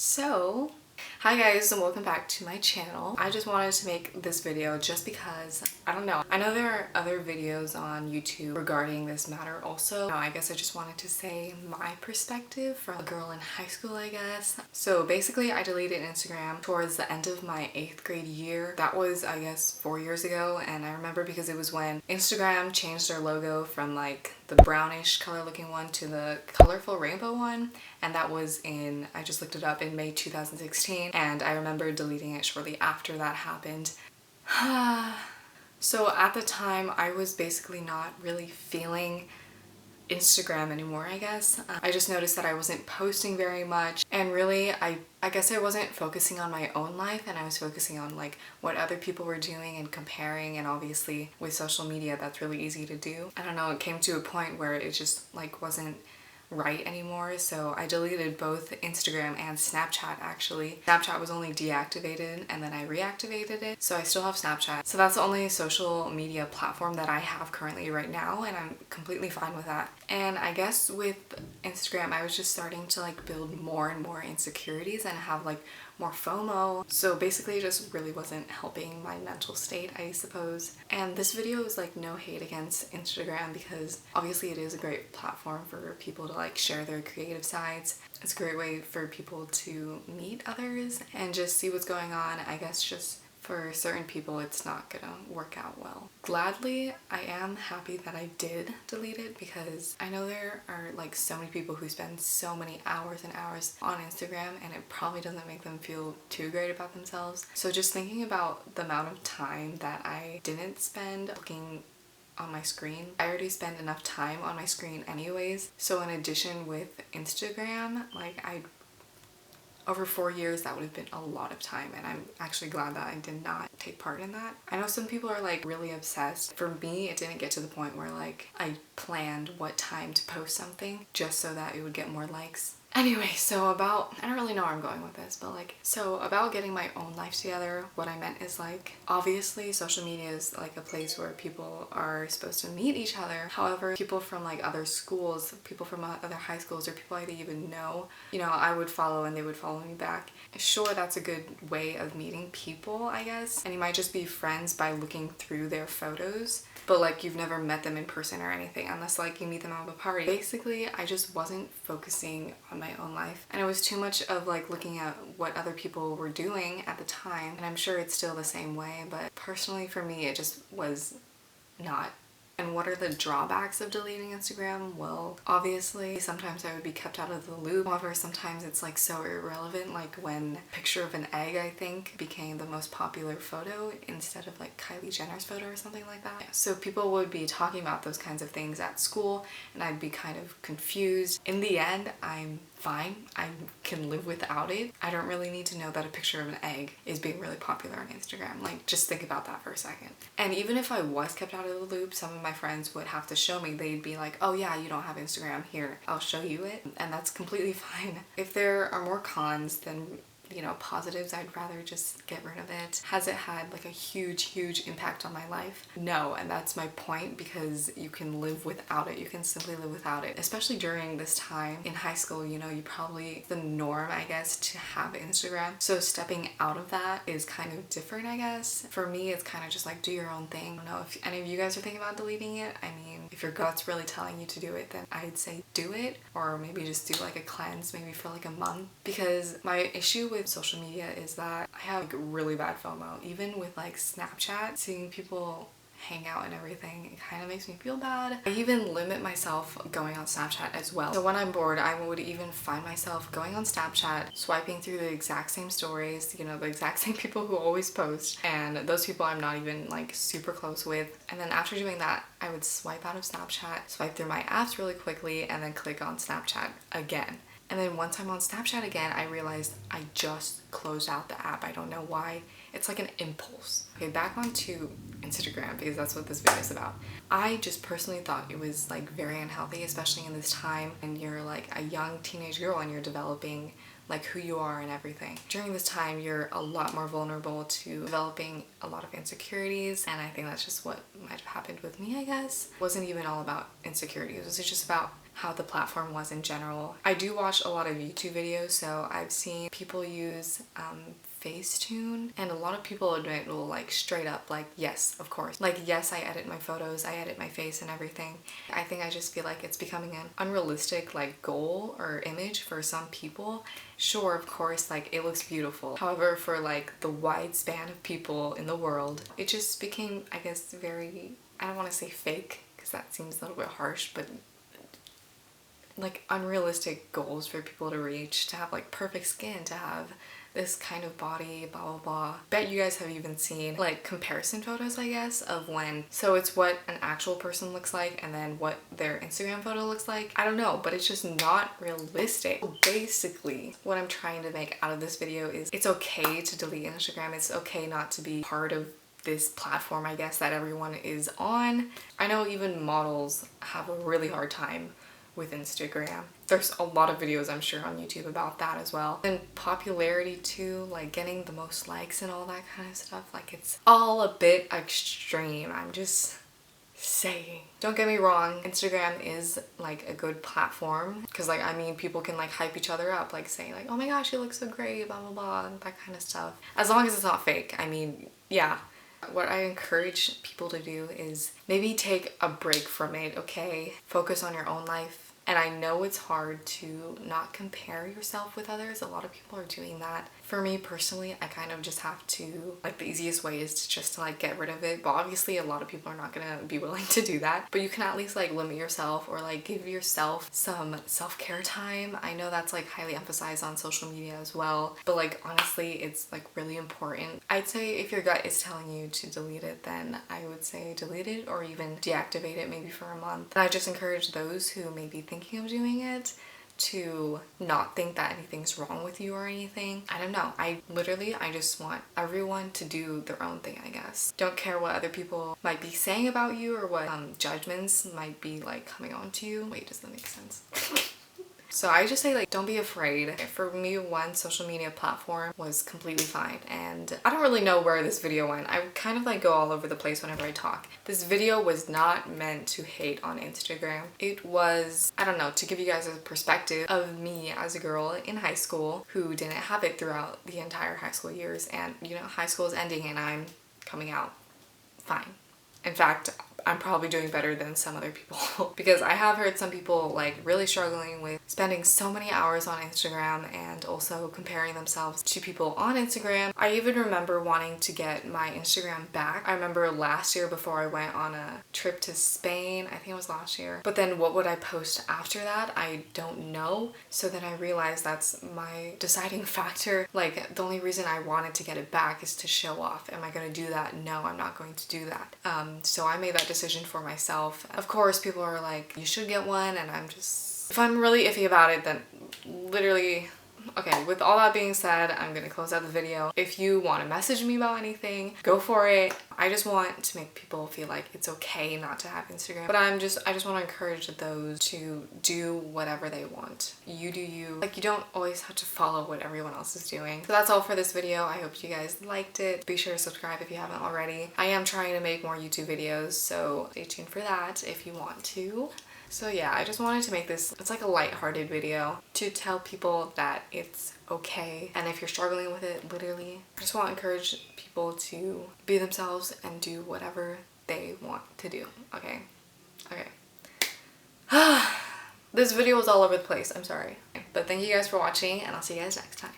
So, hi guys and welcome back to my channel. I just wanted to make this video just because, I don't know. I know there are other videos on YouTube regarding this matter also. I guess I just wanted to say my perspective from a girl in high school, I guess. So basically I deleted Instagram towards the end of my 8th grade year. That was, I guess, 4 years ago, and I remember because it was when Instagram changed their logo from like the brownish color looking one to the colorful rainbow one, and that was in, I just looked it up, in May 2016, and I remember deleting it shortly after that happened. So at the time I was basically not really feeling Instagram anymore, I guess. I just noticed that I wasn't posting very much, and really I guess I wasn't focusing on my own life, and I was focusing on like what other people were doing and comparing, and obviously with social media that's really easy to do. I don't know, it came to a point where it just like wasn't right anymore, so I deleted both Instagram and Snapchat actually. Snapchat was only deactivated and then I reactivated it, so I still have Snapchat. So that's the only social media platform that I have currently right now, and I'm completely fine with that. And I guess with Instagram I was just starting to like build more and more insecurities and have like more FOMO. So basically it just really wasn't helping my mental state, I suppose. And this video is like no hate against Instagram, because obviously it is a great platform for people to like share their creative sides. It's a great way for people to meet others and just see what's going on. I guess just for certain people it's not gonna work out well. Gladly, I am happy that I did delete it, because I know there are like so many people who spend so many hours and hours on Instagram, and it probably doesn't make them feel too great about themselves. So just thinking about the amount of time that I didn't spend looking on my screen, I already spend enough time on my screen anyways. So in addition with Instagram, like over 4 years, that would have been a lot of time, and I'm actually glad that I did not take part in that. I know some people are like really obsessed. For me, it didn't get to the point where like I planned what time to post something just so that it would get more likes. Anyway, so about, I don't really know where I'm going with this, but like, so about getting my own life together, what I meant is like, obviously social media is like a place where people are supposed to meet each other. However, people from like other schools, people from other high schools, or people I didn't even know, you know, I would follow and they would follow me back. Sure, that's a good way of meeting people, I guess, and you might just be friends by looking through their photos, but like you've never met them in person or anything, unless like you meet them at a party. Basically, I just wasn't focusing on my own life, and it was too much of like looking at what other people were doing at the time, and I'm sure it's still the same way, but personally for me it just was not. And what are the drawbacks of deleting Instagram? Well, obviously sometimes I would be kept out of the loop. However, sometimes it's like so irrelevant, like when a picture of an egg, I think, became the most popular photo instead of like Kylie Jenner's photo or something like that. So people would be talking about those kinds of things at school, and I'd be kind of confused. In the end, I'm fine. I can live without it. I don't really need to know that a picture of an egg is being really popular on Instagram. Like, just think about that for a second. And even if I was kept out of the loop, some of my friends would have to show me. They'd be like, oh yeah, you don't have Instagram, here, I'll show you it. And that's completely fine. If there are more cons than, you know, positives, I'd rather just get rid of it. Has it had like a huge impact on my life? No, and that's my point, because you can live without it. You can simply live without it. Especially during this time in high school, you know, you probably, the norm, I guess, to have Instagram. So stepping out of that is kind of different, I guess. For me, it's kind of just like, do your own thing. I don't know if any of you guys are thinking about deleting it. I mean, if your gut's really telling you to do it, then I'd say do it, or maybe just do like a cleanse, maybe for like a month. Because my issue with social media is that I have like really bad FOMO. Even with like Snapchat, seeing people hang out and everything, it kind of makes me feel bad. I even limit myself going on Snapchat as well. So when I'm bored, I would even find myself going on Snapchat, swiping through the exact same stories, you know, the exact same people who always post, and those people I'm not even like super close with. And then after doing that, I would swipe out of Snapchat, swipe through my apps really quickly, and then click on Snapchat again. And then once I'm on Snapchat again, I realized I just closed out the app. I don't know why. It's like an impulse. Okay, back onto Instagram, because that's what this video is about. I just personally thought it was like very unhealthy, especially in this time, and you're like a young teenage girl and you're developing like who you are and everything. During this time, you're a lot more vulnerable to developing a lot of insecurities, and I think that's just what might have happened with me, I guess. It wasn't even all about insecurities. It was just about how the platform was in general. I do watch a lot of YouTube videos, so I've seen people use Facetune, and a lot of people admit will like straight up like, yes, of course, like, yes, I edit my photos, I edit my face and everything. I think I just feel like it's becoming an unrealistic like goal or image for some people. Sure, of course, like it looks beautiful, however, for like the wide span of people in the world, it just became, I guess, very, I don't want to say fake because that seems a little bit harsh, but like unrealistic goals for people to reach, to have like perfect skin, to have this kind of body, blah blah blah. Bet you guys have even seen like comparison photos, I guess, of when, so it's what an actual person looks like and then what their Instagram photo looks like. I don't know, but it's just not realistic. Basically, what I'm trying to make out of this video is it's okay to delete Instagram. It's okay not to be part of this platform, I guess, that everyone is on. I know even models have a really hard time with Instagram. There's a lot of videos, I'm sure, on YouTube about that as well. And popularity too, like getting the most likes and all that kind of stuff. Like it's all a bit extreme. I'm just saying. Don't get me wrong, Instagram is like a good platform because like, I mean, people can like hype each other up, like saying like, oh my gosh, you look so great, blah blah blah, and that kind of stuff. As long as it's not fake. I mean, yeah. What I encourage people to do is maybe take a break from it, okay? Focus on your own life. And I know it's hard to not compare yourself with others. A lot of people are doing that. For me personally, I kind of just have to, like, the easiest way is to just to like get rid of it. But obviously a lot of people are not gonna be willing to do that. But you can at least like limit yourself or like give yourself some self-care time. I know that's like highly emphasized on social media as well. But like honestly, it's like really important. I'd say if your gut is telling you to delete it, then I would say delete it or even deactivate it maybe for a month. And I just encourage those who may be thinking of doing it to not think that anything's wrong with you or anything. I don't know. I just want everyone to do their own thing, I guess. Don't care what other people might be saying about you or what judgments might be like coming on to you. Wait, does that make sense? So I just say like, don't be afraid. For me, one social media platform was completely fine. And I don't really know where this video went. I kind of like go all over the place whenever I talk. This video was not meant to hate on Instagram. It was, I don't know, to give you guys a perspective of me as a girl in high school who didn't have it throughout the entire high school years. And you know, high school is ending and I'm coming out fine. In fact, I'm probably doing better than some other people because I have heard some people like really struggling with spending so many hours on Instagram and also comparing themselves to people on Instagram. I even remember wanting to get my Instagram back. I remember last year before I went on a trip to Spain, I think it was last year, but then what would I post after that? I don't know. So then I realized that's my deciding factor. Like the only reason I wanted to get it back is to show off. Am I going to do that? No, I'm not going to do that. So I made that decision for myself. Of course, people are like, you should get one, and I'm just, if I'm really iffy about it, then literally, okay, with all that being said, I'm gonna close out the video. If you want to message me about anything, go for it. I just want to make people feel like it's okay not to have Instagram, but I just want to encourage those to do whatever they want. You do you. Like, you don't always have to follow what everyone else is doing. So that's all for this video. I hope you guys liked it. Be sure to subscribe if you haven't already. I am trying to make more YouTube videos, so stay tuned for that if you want to. So yeah, I just wanted to make this, it's like a lighthearted video to tell people that it's okay. And if you're struggling with it, literally, I just want to encourage people to be themselves and do whatever they want to do, okay? Okay. This video was all over the place, I'm sorry. But thank you guys for watching and I'll see you guys next time.